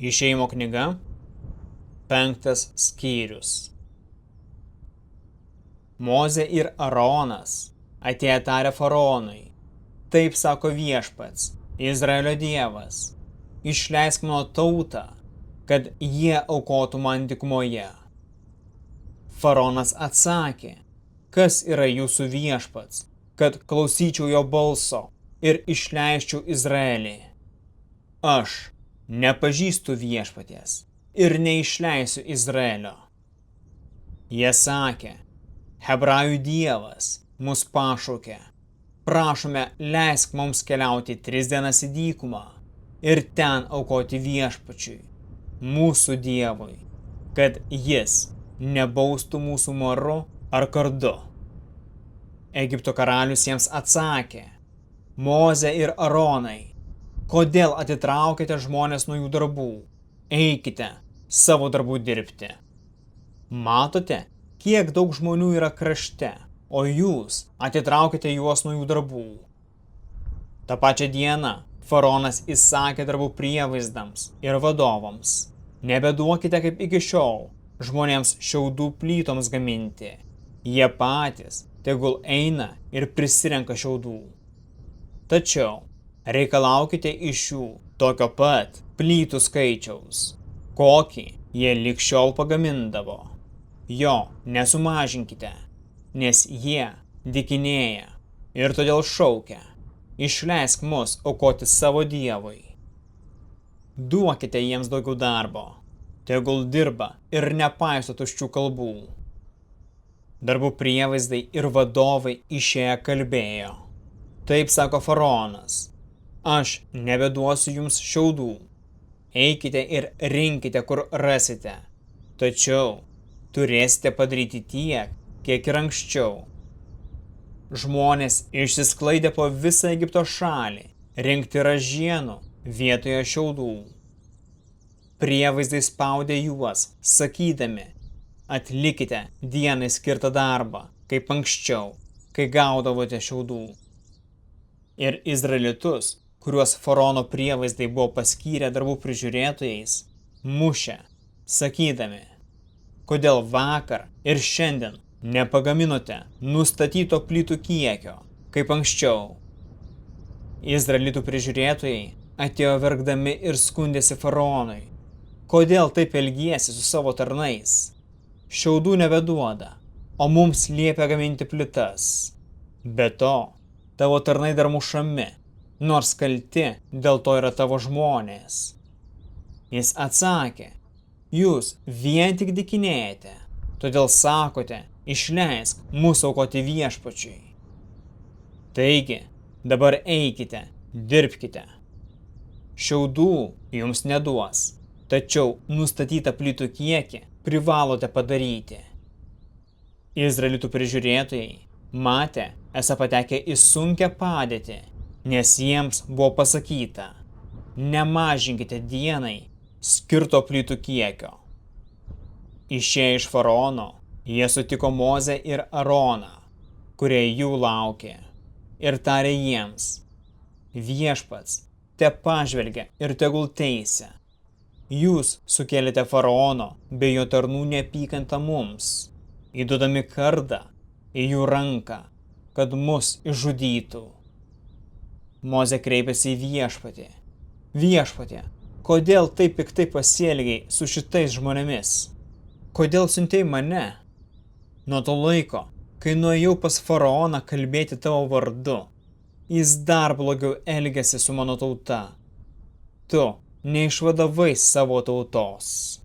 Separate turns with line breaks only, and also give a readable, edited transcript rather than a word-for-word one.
Išėjimo knyga, 5 skyrius. Mozė ir Aronas atėjo tarė faraonui: Taip sako Viešpats, Izraelio Dievas, išleisk mano tautą, kad jie aukotų man dykumoje. Faraonas atsakė: Kas yra jūsų Viešpats, kad klausyčiau jo balso ir išleisčiau Izraelį? Aš nepažįstu Viešpaties ir neišleisiu Izraelio. Jie sakė: Hebrajų Dievas mus pašaukė, prašome, leisk mums keliauti 3 dienas į dykumą ir ten aukoti Viešpačiui, mūsų Dievui, kad jis nebaustų mūsų maru ar kardu. Egipto karalius jiems atsakė: Moze ir Aronai, kodėl atitraukėte žmonės nuo jų darbų? Eikite savo darbų dirbti. Matote, kiek daug žmonių yra krašte, o jūs atitraukite juos nuo jų darbų. Ta pačia diena faraonas įsakė darbų prievaizdams ir vadovams: Nebeduokite kaip iki šiol žmonėms šiaudų plytoms gaminti. Jie patys tegul eina ir prisirenka šiaudų. Tačiau reikalaukite iš jų tokio pat plytų skaičiaus, kokį jie lig šiol pagamindavo. Jo nesumažinkite, nes jie dykinėja ir todėl šaukia: Išleisk mus aukoti savo Dievui. Duokite jiems daugiau darbo, tegul dirba ir nepaiso tuščių kalbų. Darbų prievaizdai ir vadovai išėję kalbėjo: Taip sako faraonas, aš nebeduosiu jums šiaudų. Eikite ir rinkite, kur rasite. Tačiau turėsite padaryti tiek, kiek ir anksčiau. Žmonės išsisklaidė po visą Egipto šalį, rinkti ražienų vietoje šiaudų. Prievaizdai spaudė juos, sakydami: Atlikite dienai skirtą darbą, kaip anksčiau, kai gaudavote šiaudų. Ir izraelitus, kuriuos faraono prievaizdai buvo paskyrę darbų prižiūrėtojais, mušė, sakydami: Kodėl vakar ir šiandien nepagaminote nustatyto plytų kiekio, kaip anksčiau? Izraelitų prižiūrėtojai atėjo verkdami ir skundėsi faraonui: Kodėl taip elgiesi su savo tarnais? Šiaudų nebeduoda, o mums liepia gaminti plytas. Be to, tavo tarnai dar mušami, nors kalti dėl to yra tavo žmonės. Jis atsakė: Jūs vien tik dykinėjate, todėl sakote: Išleisk mūsų aukoti Viešpačiui. Taigi, dabar eikite, dirbkite. Šiaudų jums neduos, tačiau nustatytą plytų kiekį privalote padaryti. Izraelitų prižiūrėtojai matė esą patekę į sunkią padėtį, nes jiems buvo pasakyta: Nemažinkite dienai skirto plytų kiekio. Išėję iš faraono, jie sutiko Mozę ir Aroną, kurie jų laukė, ir tarė jiems: Viešpats tepažvelgia ir tegul teisia. Jūs sukėlėte faraono bei jo tarnų neapykantą mums, įduodami kardą į jų ranką, kad mus išžudytų. Mozė kreipėsi į Viešpatį: Viešpatie, kodėl taip piktai pasielgiai su šitais žmonėmis? Kodėl siuntei mane? Nuo to laiko, kai nuėjau pas faraoną kalbėti tavo vardu, jis dar blogiau elgėsi su mano tauta. Tu neišvadavai savo tautos.